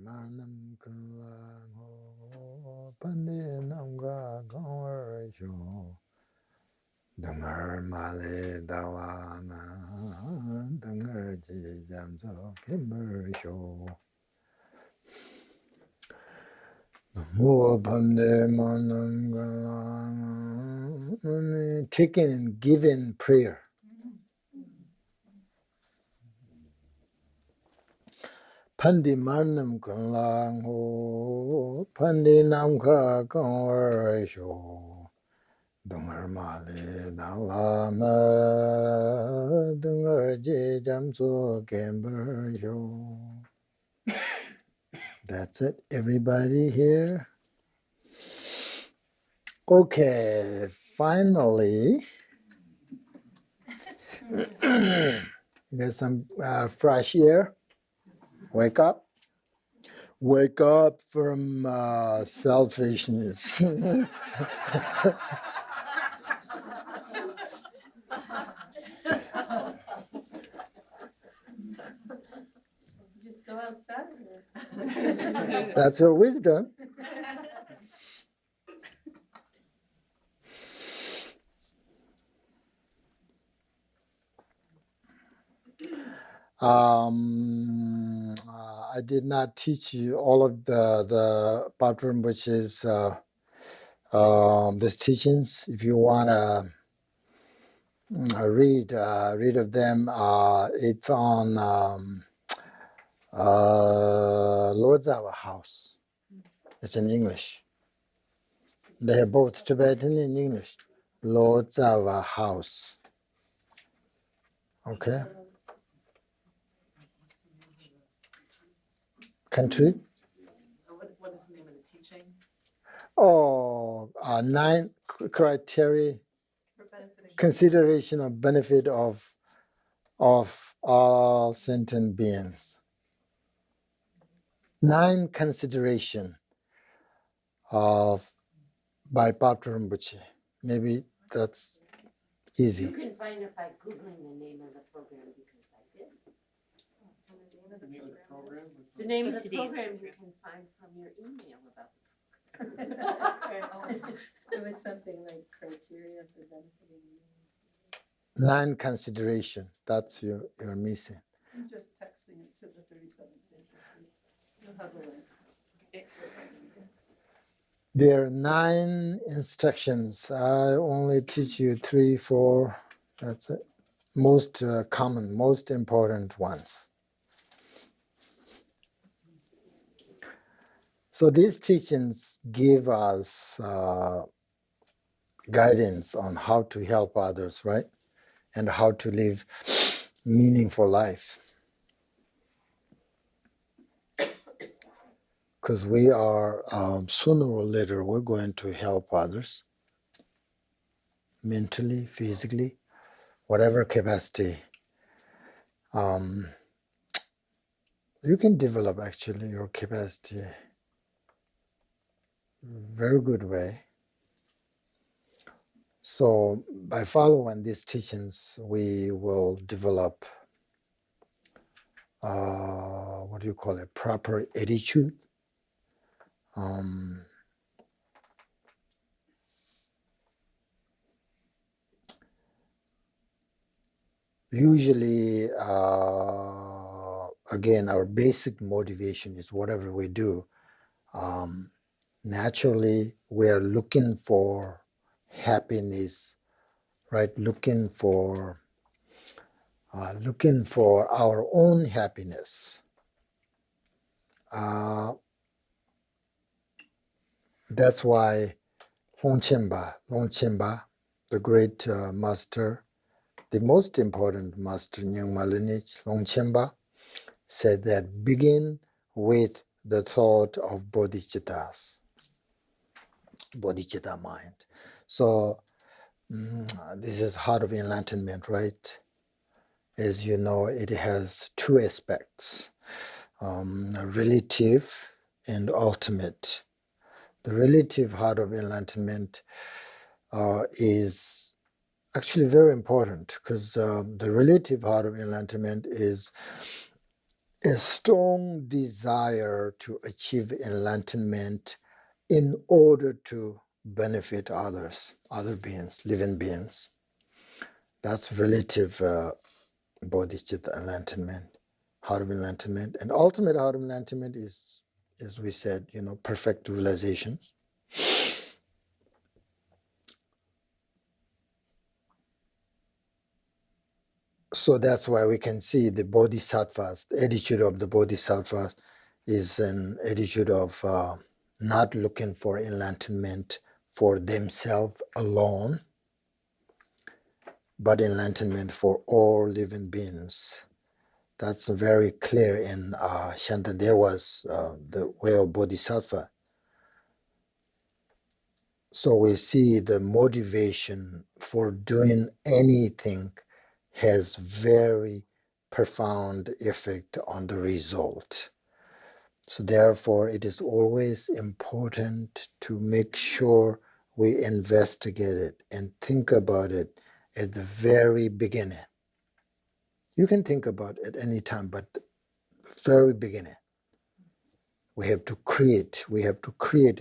Manam Kunlang Ho Pandi Namga Gawar Yo Dungar Male Dawana Dungar Ji Jamso Kimber Yo Mo Pandi Manam Kunlang taken and given prayer. Pandi Manam Kunlang Ho Pandi Namga Gawar Yo Dungar Male Dalama Dungar Je Jamso Gamber Yo. That's it. Everybody here? Okay, finally, get some fresh air. Wake up. Wake up from selfishness. Just go outside. That's her wisdom. I did not teach you all of the Patrul Rinpoche's these teachings. If you want to read of them, it's on Lord's Our House. It's in English. They have both Tibetan and English. Lord's Our House. Okay. Country. What is the name of the teaching? Oh, 9 criteria consideration of benefit of all sentient beings. 9 consideration of by Patrul Rinpoche. Maybe that's easy. You can find it by Googling the name of the program because I did. The name of the program you can find from your email about It was something like criteria for benefiting you. 9 consideration. That's you're missing. I'm just texting it to the 37 stages. You'll have a link. Excellent. There are 9 instructions. I only teach you 3, 4. That's it. Most common, most important ones. So these teachings give us guidance on how to help others, right? And how to live meaningful life. Because we are, sooner or later, we're going to help others. Mentally, physically, whatever capacity. You can develop actually your capacity very good way. So by following these teachings, we will develop proper attitude. Usually, again, our basic motivation is whatever we do. Naturally, we are looking for happiness, right? Looking for our own happiness. That's why Longchenpa, the great master, the most important master, Nyingma Lineage, Longchenpa, said that begin with the thought of bodhicittas, bodhicitta mind. So this is heart of enlightenment, right? As you know, it has 2 aspects, relative and ultimate. The relative heart of enlightenment is actually very important because the relative heart of enlightenment is a strong desire to achieve enlightenment in order to benefit others, other beings, living beings. That's relative bodhicitta enlightenment, heart of enlightenment. And ultimate heart of enlightenment is, as we said, perfect realizations. So that's why we can see the bodhisattvas, the attitude of the bodhisattvas is an attitude of not looking for enlightenment for themselves alone, but enlightenment for all living beings. That's very clear in Shantideva's the way of bodhisattva. So we see the motivation for doing anything has very profound effect on the result. So therefore, it is always important to make sure we investigate it and think about it at the very beginning. You can think about it at any time, but the very beginning. We have to create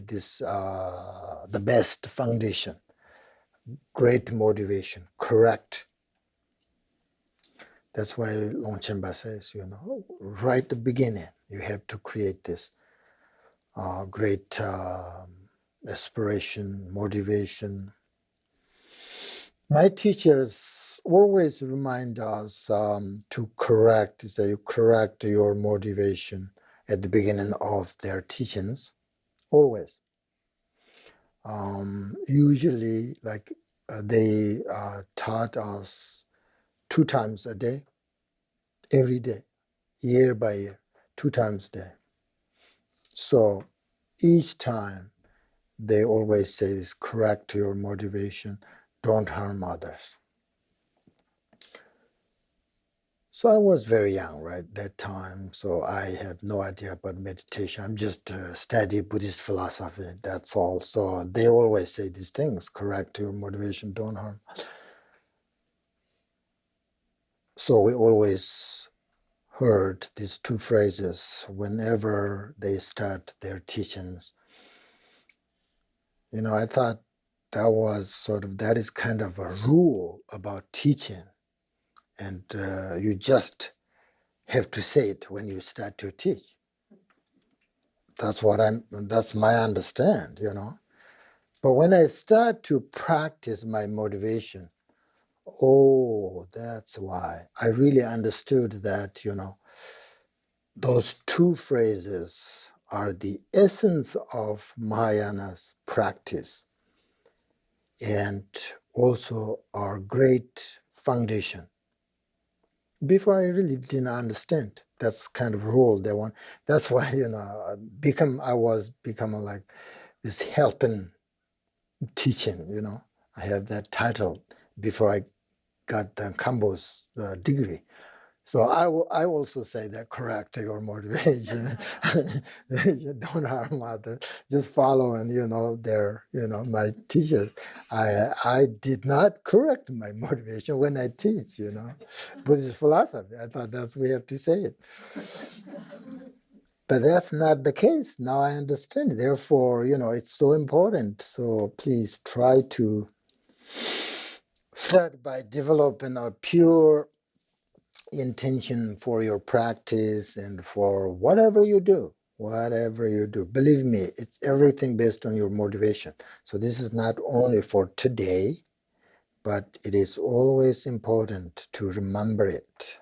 this, the best foundation, great motivation, correct. That's why Longchenpa says, right at the beginning, you have to create this great aspiration, motivation. My teachers always remind us to correct your motivation at the beginning of their teachings, always. Usually, they taught us 2 times a day, every day, year by year, 2 times a day. So each time they always say this, correct your motivation, don't harm others. So I was very young, right, that time, so I had no idea about meditation. I'm just studying Buddhist philosophy, that's all. So they always say these things, correct your motivation, don't harm. So we always heard these 2 phrases whenever they start their teachings. I thought that is kind of a rule about teaching. And you just have to say it when you start to teach. That's my understand, But when I start to practice my motivation, that's why I really understood that, those 2 phrases are the essence of Mahayana's practice and also our great foundation. Before I really didn't understand. That's kind of rule they want. That's why, I was becoming like this helping teaching, I have that title before I got the Khenpo's degree. So I also say that correct your motivation. You don't harm others. Just follow and my teachers. I did not correct my motivation when I teach, Buddhist philosophy. I thought that's we have to say it. But that's not the case. Now I understand. Therefore, it's so important. So please try to start by developing a pure intention for your practice and for whatever you do. Believe me, it's everything based on your motivation. So this is not only for today, but it is always important to remember it.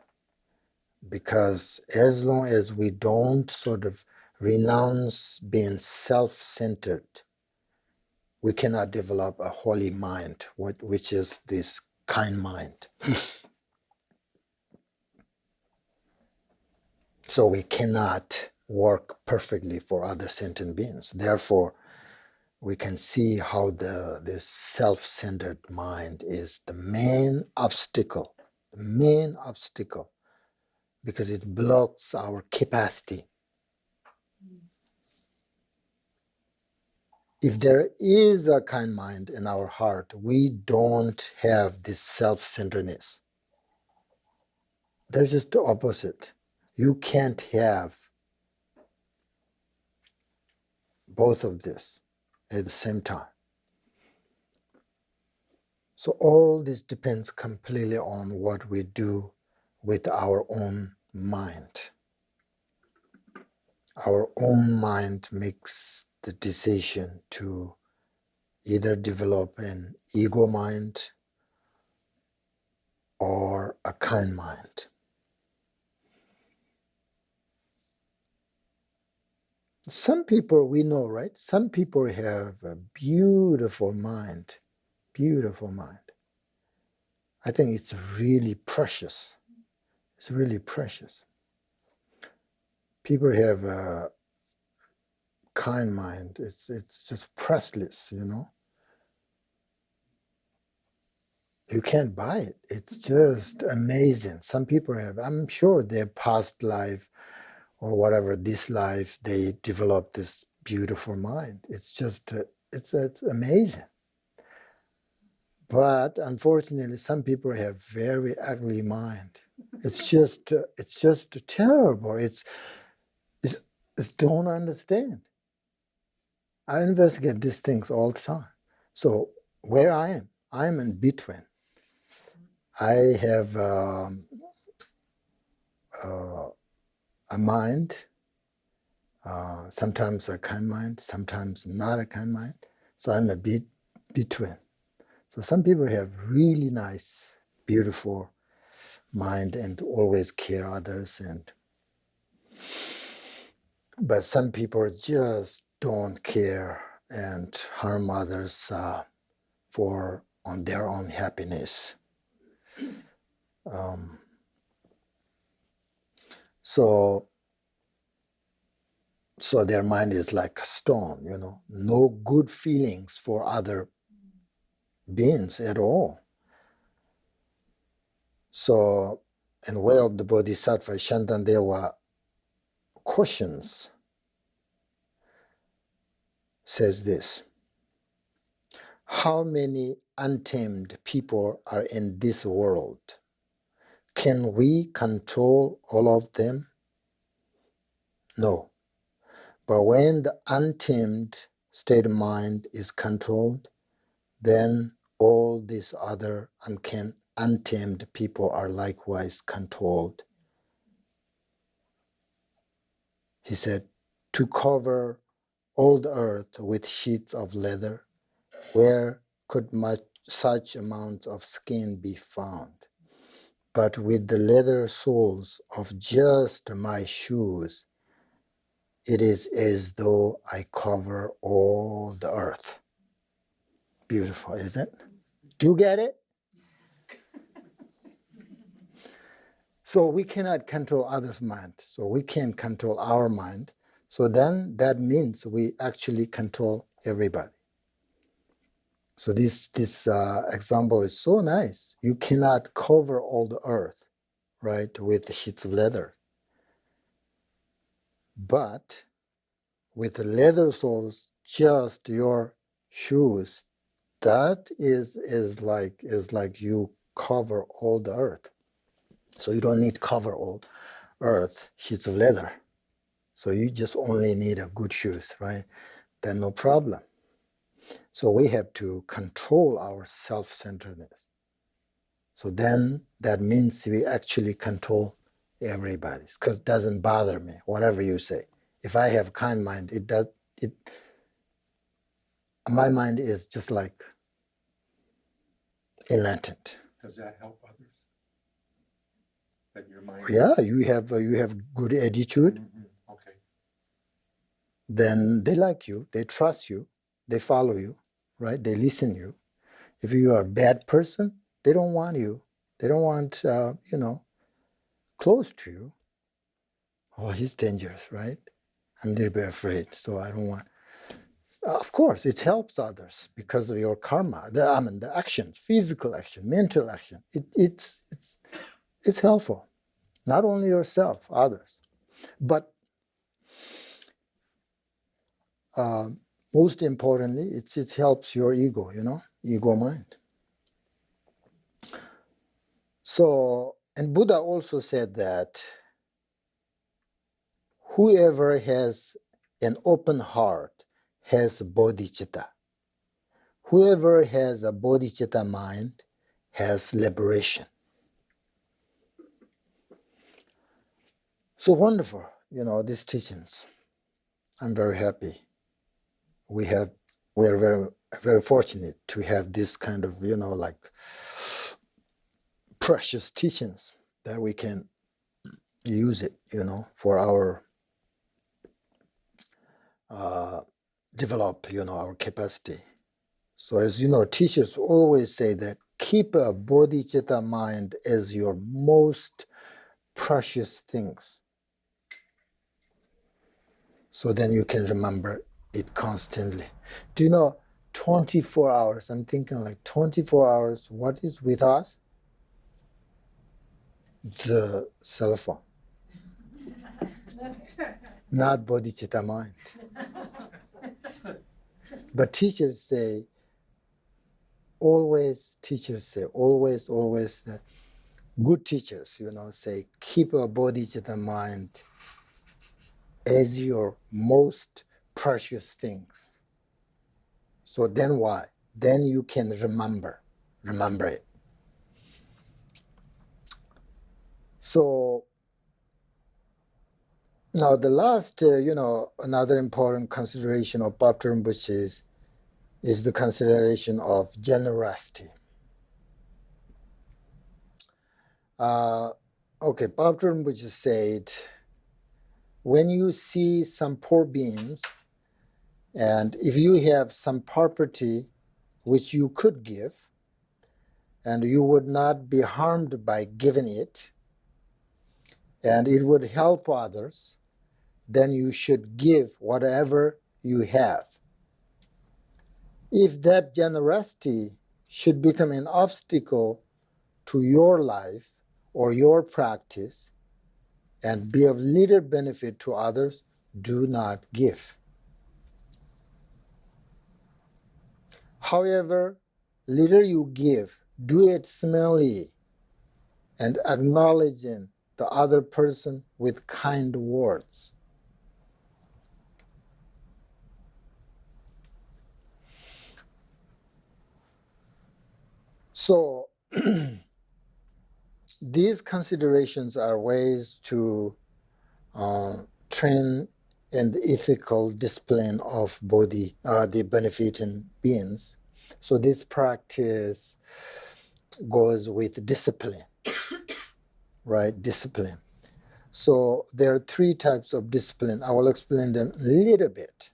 Because as long as we don't sort of renounce being self-centered, we cannot develop a holy mind, which is this kind mind. So we cannot work perfectly for other sentient beings. Therefore, we can see how this self-centered mind is the main obstacle, because it blocks our capacity. If there is a kind mind in our heart, we don't have this self-centeredness. They're just the opposite. You can't have both of this at the same time. So all this depends completely on what we do with our own mind. Our own mind makes the decision to either develop an ego mind or a kind mind. Some people we know, right? Some people have a beautiful mind, beautiful mind. I think it's really precious. It's really precious. People have a kind mind. It's just priceless, you know. You can't buy it. It's just amazing. Some people have, I'm sure their past life or whatever, this life, they developed this beautiful mind. It's just, it's amazing. But unfortunately, some people have very ugly mind. It's just terrible. It's don't understand. I investigate these things all the time. So where I'm in between. I have a mind, sometimes a kind mind, sometimes not a kind mind. So I'm a bit between. So some people have really nice, beautiful mind and always care others, but some people just don't care and harm others on their own happiness. So their mind is like a stone, you know, no good feelings for other beings at all. So in way of the Bodhisattva, Shantideva questions, says this: how many untamed people are in this world? Can we control all of them? No. But when the untamed state of mind is controlled, then all these other untamed people are likewise controlled. He said, to cover all the earth with sheets of leather, where could such amount of skin be found? But with the leather soles of just my shoes, it is as though I cover all the earth. Beautiful, isn't it? Do you get it? So we cannot control others' mind. So we can't control our mind. So then that means we actually control everybody. So this example is so nice. You cannot cover all the earth, right, with sheets of leather. But with the leather soles, just your shoes, that is like you cover all the earth. So you don't need to cover all earth, sheets of leather. So you just only need a good shoes, right? Then no problem. So we have to control our self-centeredness. So then that means we actually control everybody's, because it doesn't bother me, whatever you say. If I have kind mind, my mind is just like enlightened. Does that help others? That your mind? Yeah, you have good attitude. Mm-hmm. Okay. Then they like you, they trust you, they follow you, right? They listen to you. If you are a bad person, they don't want you. They don't want, close to you. Oh, he's dangerous, right? I'm a little bit afraid, so I don't want. Of course, it helps others because of your karma. The action, physical action, mental action. It's helpful. Not only yourself, others. But most importantly, it helps your ego, ego mind. So, and Buddha also said that whoever has an open heart has bodhicitta. Whoever has a bodhicitta mind has liberation. So wonderful, these teachings. I'm very happy. We are very, very fortunate to have this kind of, precious teachings that we can use it, for our develop, our capacity. So as you know, teachers always say that keep a bodhicitta mind as your most precious things. So then you can remember it constantly. Do you know 24 hours? I'm thinking like 24 hours, what is with us? The cell phone. Not bodhicitta mind. But teachers say, always, good teachers, say, keep a bodhicitta mind as your most precious things. So then why? Then you can remember it. So now the last, another important consideration of Patrul Rinpoche is the consideration of generosity. Patrul Rinpoche said, when you see some poor beings, and if you have some property which you could give, and you would not be harmed by giving it, and it would help others, then you should give whatever you have. If that generosity should become an obstacle to your life or your practice and be of little benefit to others, do not give. However, little you give, do it smelly and acknowledging the other person with kind words. So, these considerations are ways to train in the ethical discipline of the benefiting beings. So this practice goes with discipline, right? Discipline. So there are 3 types of discipline. I will explain them a little bit.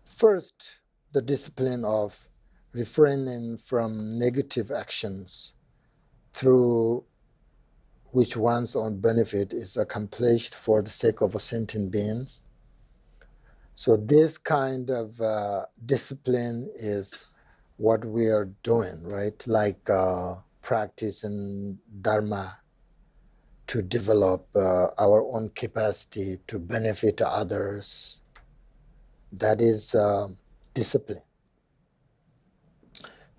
First, the discipline of refraining from negative actions through which one's own benefit is accomplished for the sake of sentient beings. So this kind of discipline is what we are doing, right? Like practicing Dharma to develop our own capacity to benefit others. That is discipline.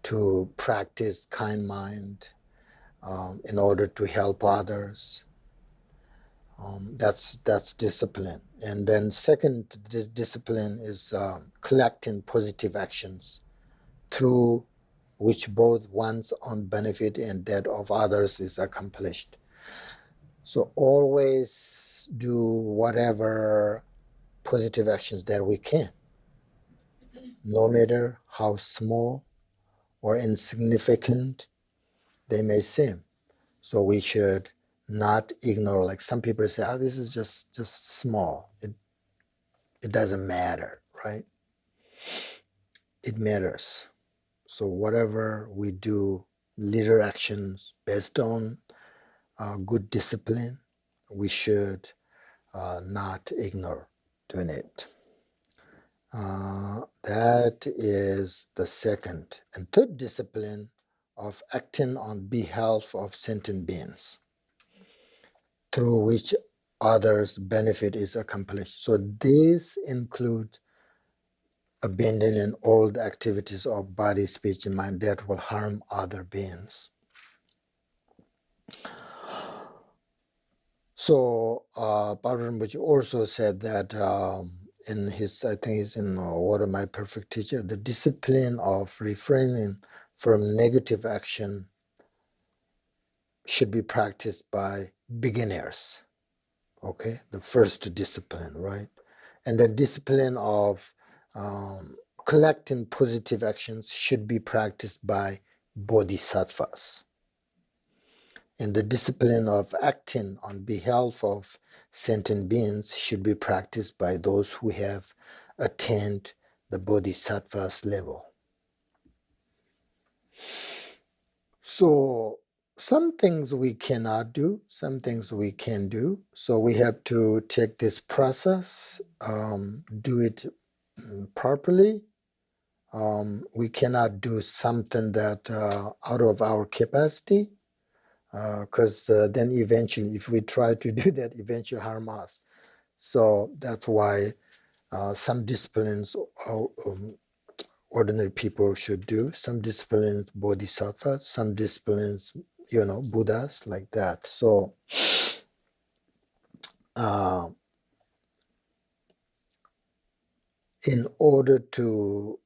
To practice kind mind in order to help others. That's discipline. And then second discipline is collecting positive actions through which both one's own benefit and that of others is accomplished. So always do whatever positive actions that we can, no matter how small or insignificant they may seem. So we should not ignore, like some people say, this is just small. It doesn't matter, right? It matters. So whatever we do, little actions based on good discipline, we should not ignore doing it. That is the second. And third discipline of acting on behalf of sentient beings, through which others' benefit is accomplished. So this includes abandoning all the activities of body, speech, and mind that will harm other beings. So Patrul Rinpoche also said that in his, I think it's in What Am I Perfect Teacher, the discipline of refraining from negative action should be practiced by beginners. Okay, the first discipline, right? And the discipline of collecting positive actions should be practiced by bodhisattvas. And the discipline of acting on behalf of sentient beings should be practiced by those who have attained the bodhisattva's level. So some things we cannot do, some things we can do. So we have to take this process, do it properly. We cannot do something that out of our capacity, because then eventually, if we try to do that, eventually harm us. So that's why some disciplines ordinary people should do, some disciplines bodhisattvas, some disciplines, Buddhas, like that. So in order to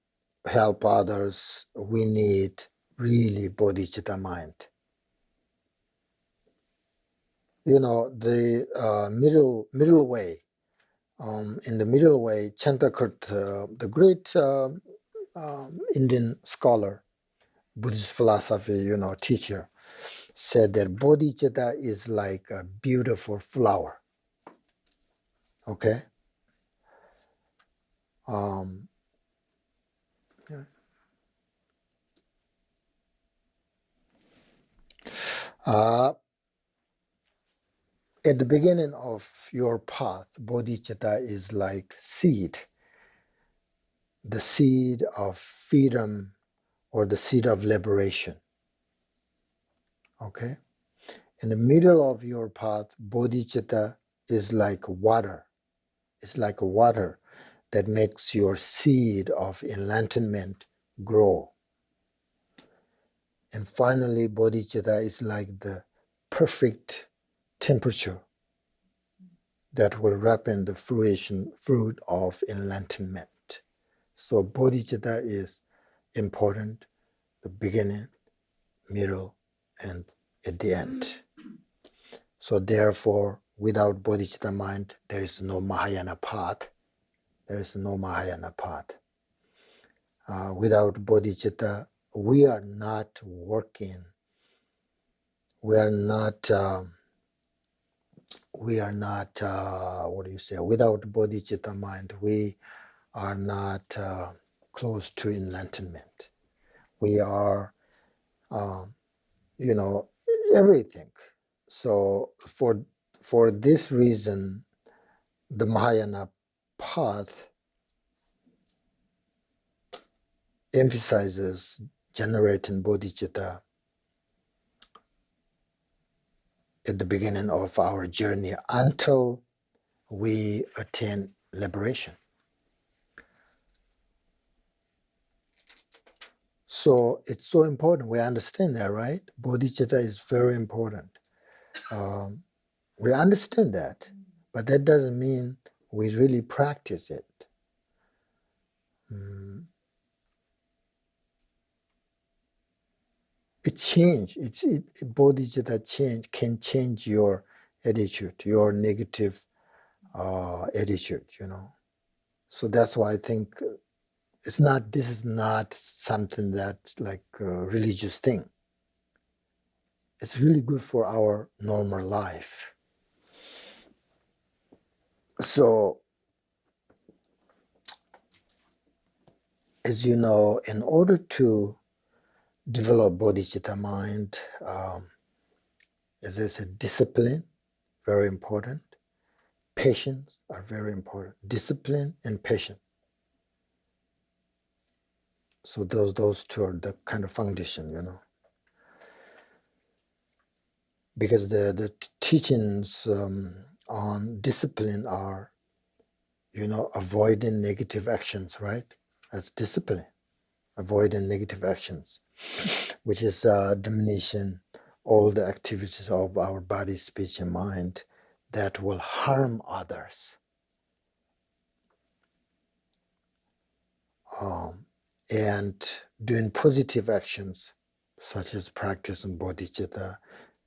help others, we need really bodhicitta mind. The middle way. In the middle way, Chantakurt, the great Indian scholar, Buddhist philosophy, teacher, said that bodhicitta is like a beautiful flower. Okay? At the beginning of your path, bodhicitta is like seed, the seed of freedom or the seed of liberation. Okay? In the middle of your path, bodhicitta is like water. It's like water that makes your seed of enlightenment grow. And finally, bodhicitta is like the perfect temperature that will ripen the fruit of enlightenment. So bodhicitta is important, the beginning, middle, and at the end. So therefore, without bodhicitta mind, there is no Mahayana path. There is no Mahayana path. Without bodhicitta, we are not working. We are not, without bodhicitta mind, we are not close to enlightenment. We are, everything. So for this reason, the Mahayana path emphasizes generating bodhicitta at the beginning of our journey until we attain liberation. So it's so important. We understand that, right? Bodhicitta is very important. We understand that, but that doesn't mean we really practice it. It change. Bodhicitta can change your attitude, your negative attitude. So that's why I think this is not something that's like a religious thing. It's really good for our normal life. So, as you know, in order to develop bodhicitta mind, as I said, discipline, very important. Patience are very important. Discipline and patience. So those two are the kind of foundation, Because the teachings on discipline are, avoiding negative actions, right? That's discipline. Avoiding negative actions, which is diminishing all the activities of our body, speech, and mind that will harm others. And doing positive actions, such as practicing bodhicitta,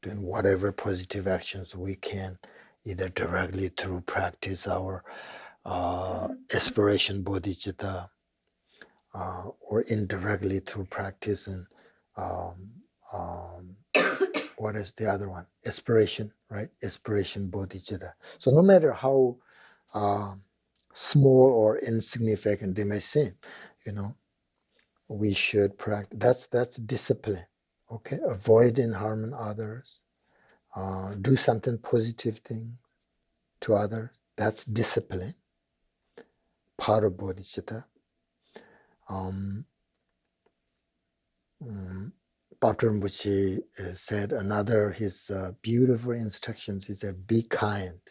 doing whatever positive actions we can, either directly through practice our aspiration bodhicitta, or indirectly through practicing what is the other one? Aspiration, right? Aspiration bodhicitta. So no matter how small or insignificant they may seem, we should practice. That's discipline. Okay, avoiding harming others, do something positive thing to others. That's discipline, part of bodhicitta. Patrul Rinpoche said his beautiful instructions. He said, "Be kind,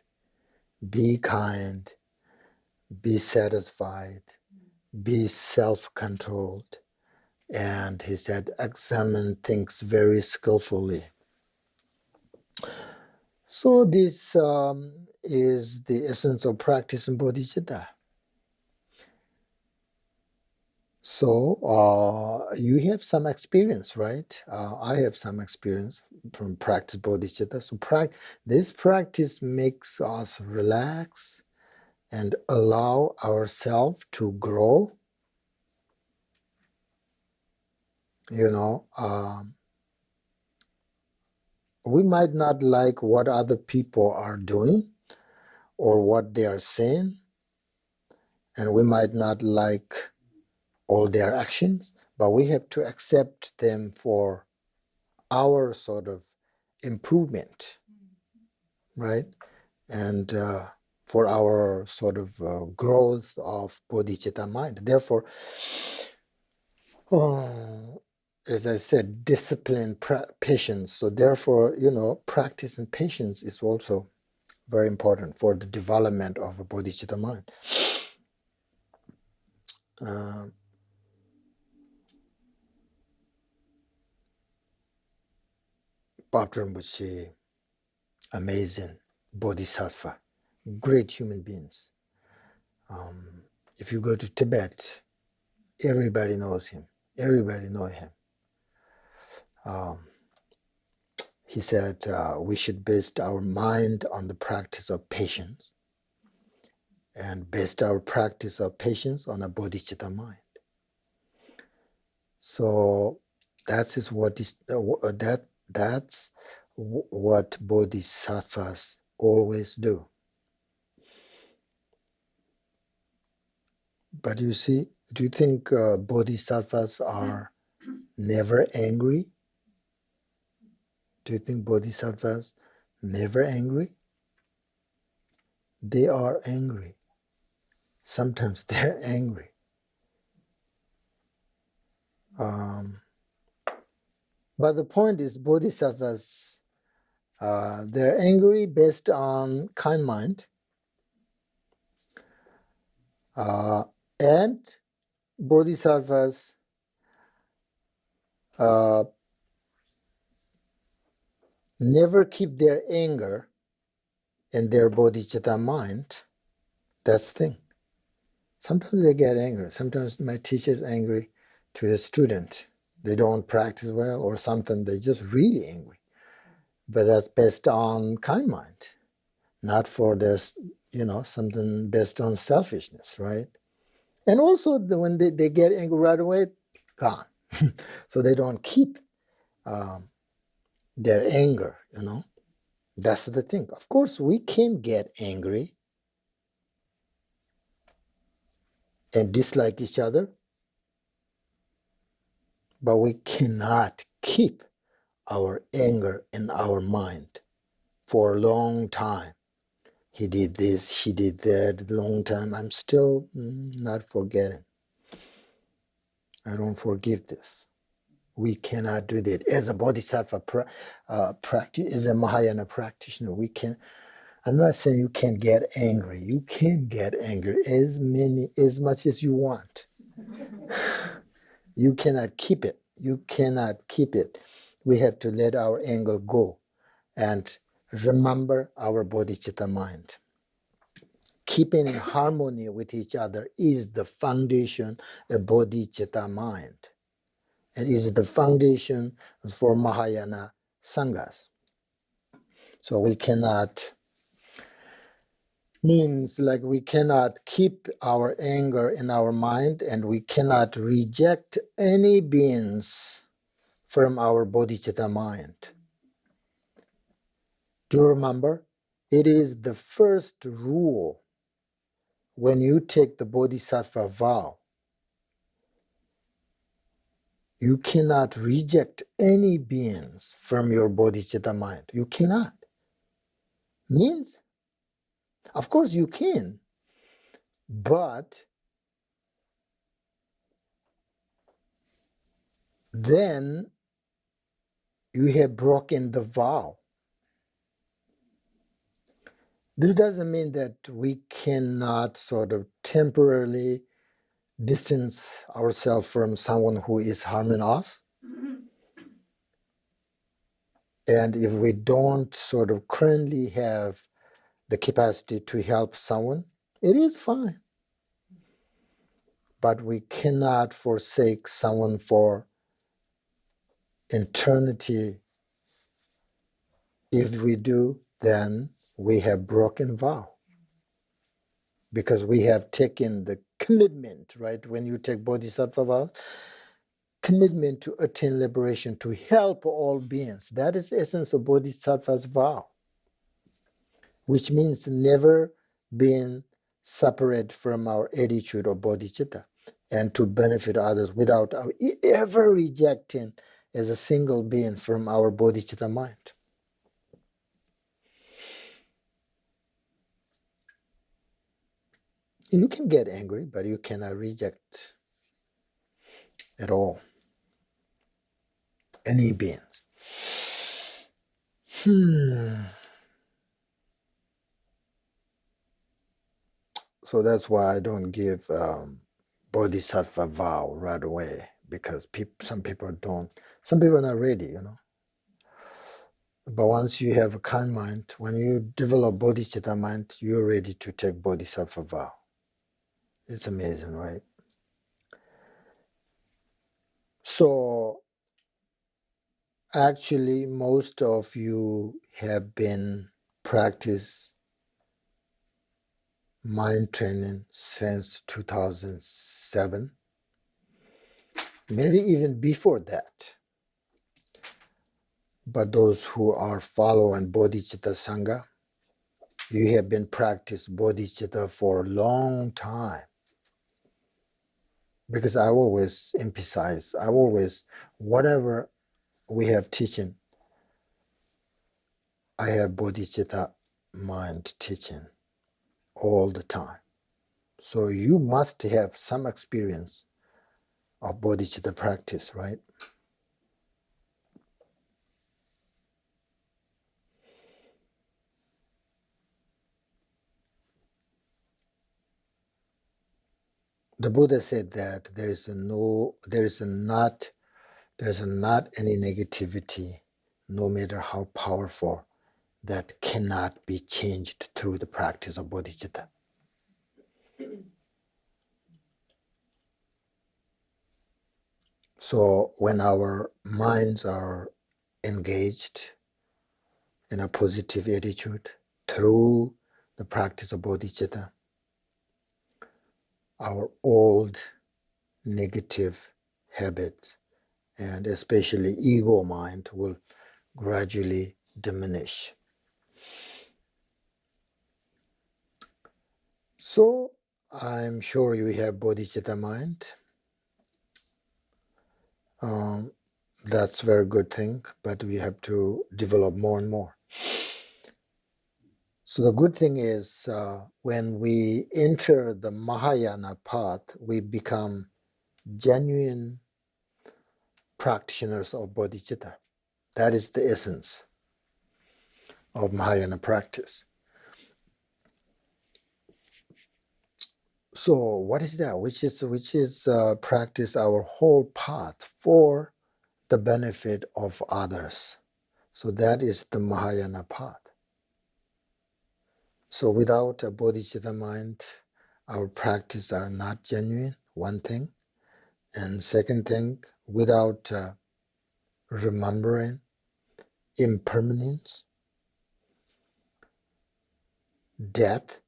be kind, be satisfied, be self-controlled." And he said, "Examine things very skillfully." So this is the essence of practicing bodhicitta. So you have some experience, right? I have some experience from practice bodhicitta. So this practice makes us relax and allow ourselves to grow. We might not like what other people are doing or what they are saying, and we might not like all their actions, but we have to accept them for our sort of improvement, right? And for our sort of growth of bodhicitta mind. Therefore, as I said, discipline, patience. So therefore, practicing patience is also very important for the development of a bodhicitta mind. Patrul Rinpoche, amazing Bodhisattva, great human beings. If you go to Tibet, everybody knows him. Everybody knows him. He said we should base our mind on the practice of patience and base our practice of patience on a bodhicitta mind. So that's what bodhisattvas always do. But you see, do you think bodhisattvas are never angry? Do you think bodhisattvas never angry? They are angry. Sometimes they're angry. But the point is, bodhisattvas, they're angry based on kind mind. And bodhisattvas never keep their anger in their bodhicitta mind. That's the thing. Sometimes they get angry. Sometimes my teacher's angry to a student. They don't practice well or something. They're just really angry. But that's based on kind mind, not for their, something based on selfishness, right? And also when they get angry right away, gone. So they don't keep their anger, That's the thing. Of course, we can get angry and dislike each other, but we cannot keep our anger in our mind for a long time. He did this, he did that, long time. I'm still not forgetting. I don't forgive this. We cannot do that. As a bodhisattva practice, as a Mahayana practitioner, we can. I'm not saying you can't get angry. You can get angry as much as you want. You cannot keep it. You cannot keep it. We have to let our anger go and remember our bodhicitta mind. Keeping in harmony with each other is the foundation of bodhicitta mind. It is the foundation for Mahayana Sanghas. So we cannot, means like we cannot keep our anger in our mind, and we cannot reject any beings from our bodhicitta mind. Do you remember? It is the first rule when you take the bodhisattva vow. You cannot reject any beings from your bodhicitta mind. You cannot. Means, of course you can, but then you have broken the vow. This doesn't mean that we cannot sort of temporarily distance ourselves from someone who is harming us. And if we don't sort of currently have the capacity to help someone, it is fine. But we cannot forsake someone for eternity. If we do, then we have broken vow. Because we have taken the commitment, right? When you take bodhisattva vow, commitment to attain liberation, to help all beings. That is the essence of bodhisattva's vow, which means never being separate from our attitude of bodhicitta and to benefit others without ever rejecting as a single being from our bodhicitta mind. You can get angry, but you cannot reject at all any beings. So that's why I don't give bodhisattva vow right away, because some people are not ready, you know. But once you have a kind mind, when you develop bodhicitta mind, you're ready to take bodhisattva vow. It's amazing, right? So actually, most of you have been practice mind training since 2007, maybe even before that. But those who are following bodhicitta sangha, you have been practice bodhicitta for a long time. Because I always emphasize, whatever we have teaching, I have bodhicitta mind teaching all the time. So you must have some experience of bodhicitta practice, right? The Buddha said that there is not any negativity, no matter how powerful, that cannot be changed through the practice of bodhicitta. So when our minds are engaged in a positive attitude through the practice of bodhicitta, our old negative habits, and especially ego mind, will gradually diminish. So I'm sure you have bodhicitta mind. That's a very good thing, but we have to develop more and more. So the good thing is when we enter the Mahayana path, we become genuine practitioners of bodhicitta. That is the essence of Mahayana practice. So what is that? Which is practice our whole path for the benefit of others. So that is the Mahayana path. So without a bodhicitta mind, our practice are not genuine, one thing. And second thing, without remembering impermanence, death,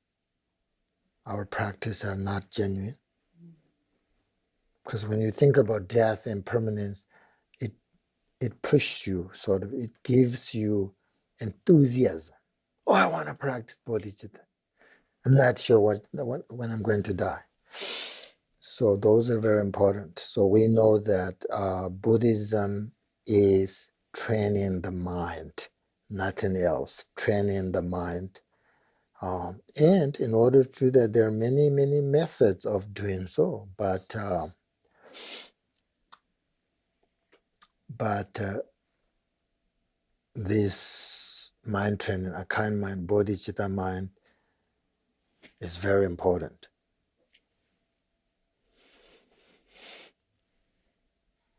our practice are not genuine. Because when you think about death and permanence, it pushes you, sort of, it gives you enthusiasm. Oh, I want to practice bodhicitta. I'm not sure when I'm going to die. So those are very important. So we know that Buddhism is training the mind, nothing else, training the mind. And in order to do that, there are many, many methods of doing so. But this mind training, a kind mind, bodhicitta mind, is very important.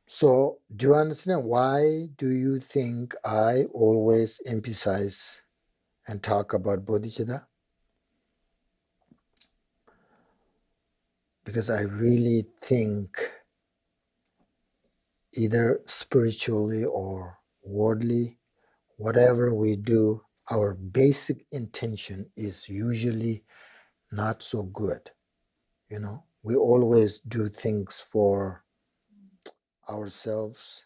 So do you understand why do you think I always emphasize and talk about bodhicitta? Because I really think either spiritually or worldly, whatever we do, our basic intention is usually not so good. You know, we always do things for ourselves.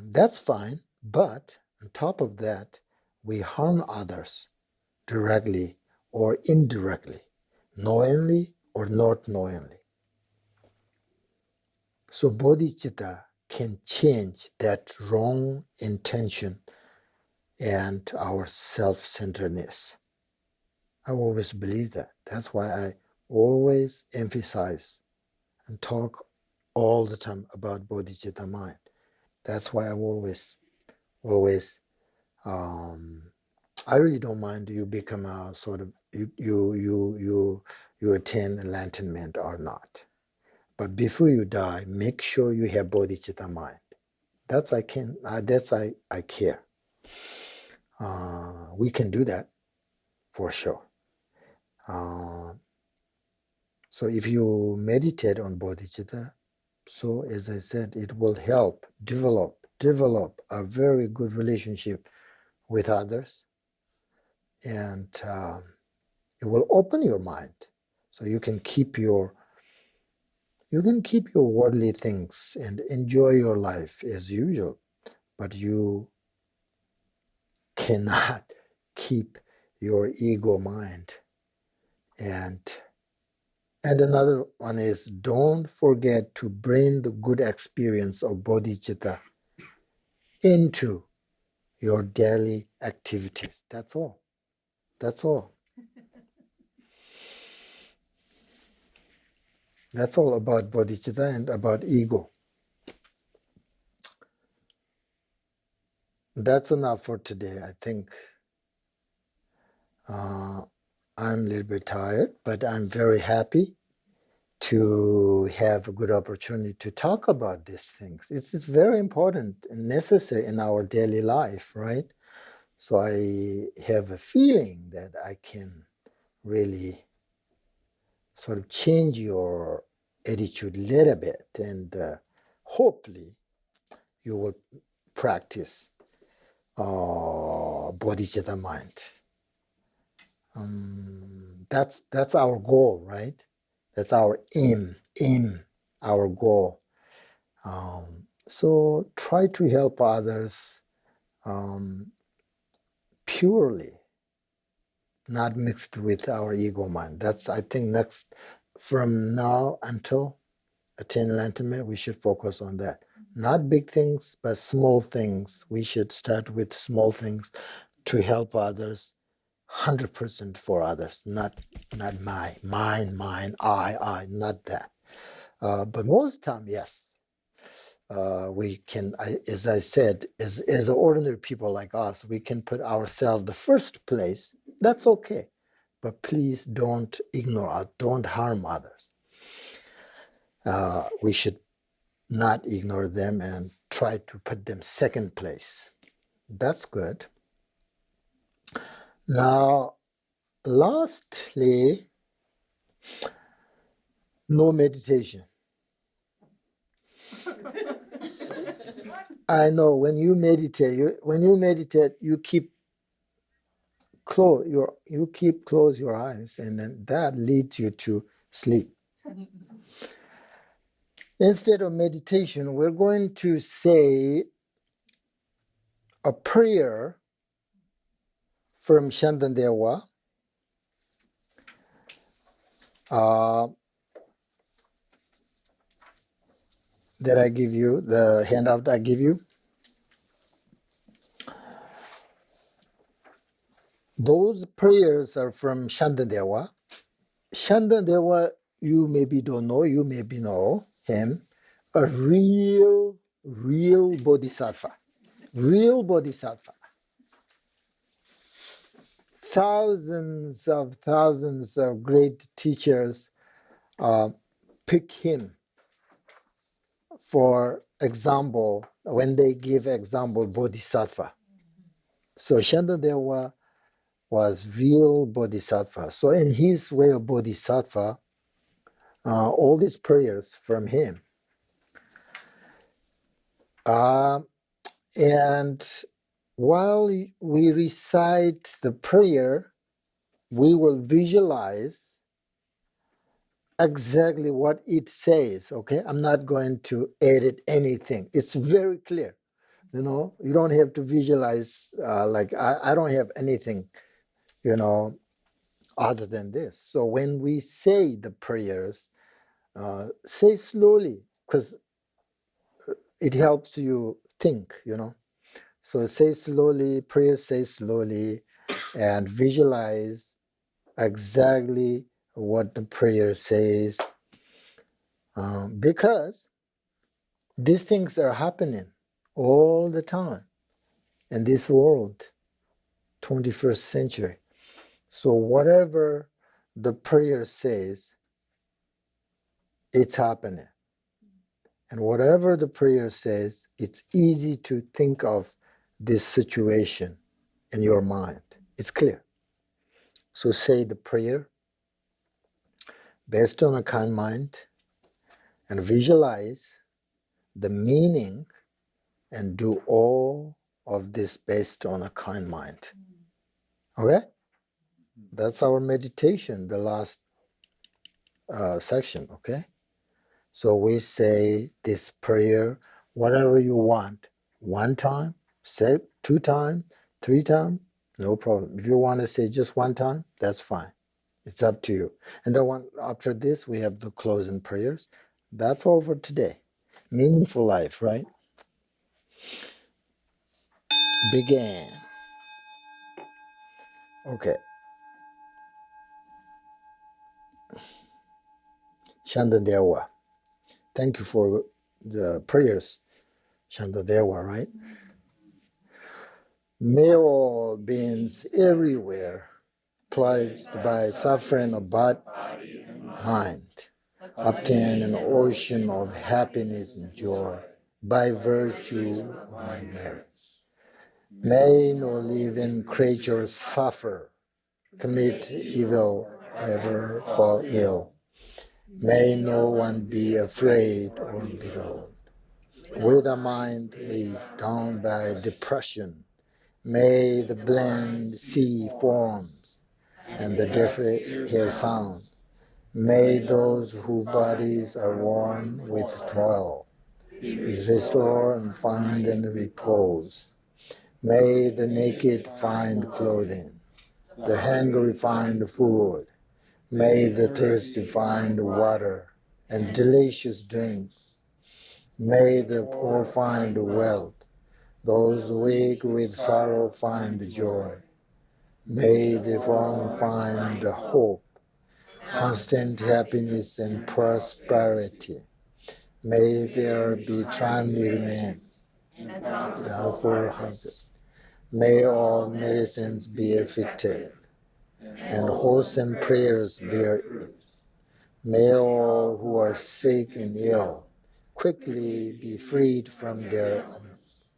That's fine, but on top of that, we harm others directly or indirectly, knowingly or not knowingly. So bodhicitta can change that wrong intention and our self-centeredness. I always believe that. That's why I always emphasize and talk all the time about bodhicitta mind. That's why I always, I really don't mind you become a sort of, you attain enlightenment or not. But before you die, make sure you have bodhicitta mind. That's I care. We can do that for sure. So if you meditate on bodhicitta, so as I said, it will help develop a very good relationship with others, and it will open your mind, so you can keep your worldly things and enjoy your life as usual, but you cannot keep your ego mind. And another one is, don't forget to bring the good experience of bodhicitta into your daily activities. That's all. That's all. That's all about bodhicitta and about ego. That's enough for today. I think I'm a little bit tired, but I'm very happy to have a good opportunity to talk about these things. It's very important and necessary in our daily life, right? So I have a feeling that I can really sort of change your attitude a little bit, and hopefully you will practice bodhicitta mind. That's our goal, right? That's our aim, our goal. So try to help others purely, not mixed with our ego mind. That's, I think, next, from now until attain enlightenment, we should focus on that. Not big things, but small things. We should start with small things to help others, 100% for others, not mine, I, not that. But most time, yes. We can, as I said, as ordinary people like us, we can put ourselves the first place. That's okay. But please don't ignore us, don't harm others. We should not ignore them and try to put them second place. That's good. Now, Lastly, no meditation. I know when you meditate, you keep close your eyes, and then that leads you to sleep. Instead of meditation, we're going to say a prayer from Shantideva. That I give you, the handout I give you. Those prayers are from Shantideva. Shantideva, you maybe don't know, you maybe know him, a real Bodhisattva. Real Bodhisattva. Thousands of great teachers pick him for example, when they give example, Bodhisattva. So Shantideva was real Bodhisattva. So in his way of Bodhisattva, all these prayers from him. And while we recite the prayer, we will visualize exactly what it says, okay? I'm not going to edit anything. It's very clear. You know, you don't have to visualize, I don't have anything, other than this. So when we say the prayers, say slowly, because it helps you think, So say slowly, prayer say slowly, and visualize exactly what the prayer says. Because these things are happening all the time in this world, 21st century. So whatever the prayer says, it's happening. And whatever the prayer says, it's easy to think of this situation in your mind. It's clear. So say the prayer based on a kind mind and visualize the meaning and do all of this based on a kind mind. Okay? That's our meditation, the last section, okay? So we say this prayer, whatever you want, one time, say 2 times, 3 times, no problem. If you want to say just 1 time, that's fine. It's up to you. And then after this, we have the closing prayers. That's all for today. Meaningful life, right? Begin. Okay. Shantideva. Thank you for the prayers, Shantideva, right? May all beings everywhere, plagued by suffering of body and mind, obtain an ocean of happiness and joy by virtue of my merits. May no living creature suffer, commit evil, ever fall ill. May no one be afraid or belittled. With a mind weighed down by depression, may the blind see forms and the deaf hear sounds. May those whose bodies are worn with toil be restored and find in repose. May the naked find clothing, the hungry find food. May the thirsty find water and delicious drinks. May the poor find wealth, those weak with sorrow find joy. May the fallen find hope, constant happiness and prosperity. May there be timely rain, therefore harvest. May all medicines be effective, and wholesome prayers bear it. May all who are sick and ill quickly be freed from their illness,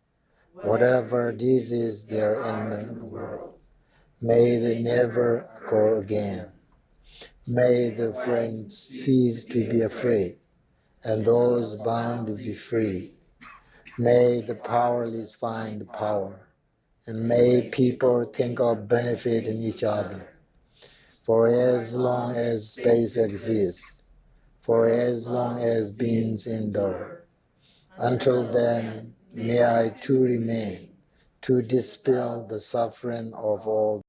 whatever disease there in the world. May they never occur again. May the friends cease to be afraid, and those bound be free. May the powerless find power, and may people think of benefiting each other. For as long as space exists, for as long as beings endure, until then, may I too remain, to dispel the suffering of all